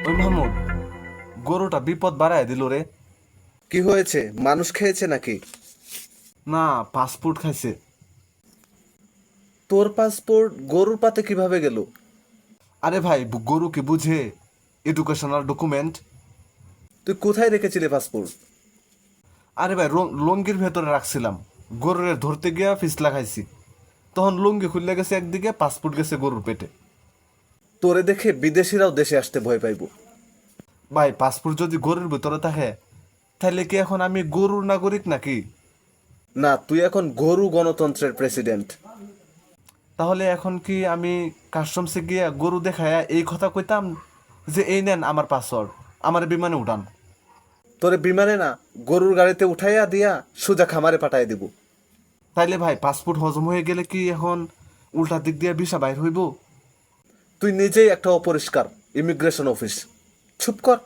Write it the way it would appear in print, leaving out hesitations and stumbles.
ওই মাহমুদ, গরুটা বিপদ বাড়ায় দিল রে। কি হয়েছে? মানুষ খেয়েছে নাকি? না, পাসপোর্ট খাইছে। তোর পাসপোর্ট গরুর পাতে কিভাবে গেল? আরে ভাই, গরু কি বুঝে? Educational document. তুই কোথায় রেখেছিলি পাসপোর্ট? আরে ভাই, লঙ্গির ভেতরে রাখছিলাম। গরুরে ধরতে গিয়া ফিসলা খাইছি। তখন লুঙ্গি খুললে গেছে একদিকে, পাসপোর্ট গেছে গরুর পেটে। তোরে দেখে বিদেশিরাও দেশে আসতে ভয় পাইব। ভাই, পাসপোর্ট যদি গরুর ভিতরে থাকে, তাহলে কি এখন আমি গরুর নাগরিক নাকি? না, তুই এখন গরু গণতন্ত্রের প্রেসিডেন্ট। তাহলে এখন কি আমি কাস্টমসে গিয়া গরু দেখায়া এই কথা কইতাম যে এই নেন আমার পাসওয়ার্ড, আমার বিমানে উঠান? তোরে বিমানে না, গরুর গাড়িতে উঠাইয়া দিয়া সোজা খামারে পাঠাই দিব। তাইলে ভাই, পাসপোর্ট হজম হয়ে গেলে কি এখন উল্টা দিক দিয়ে ভিসা বাইর হইব? তুই নিজেই একটা অপরিষ্কার ইমিগ্রেশন অফিস। চুপ কর।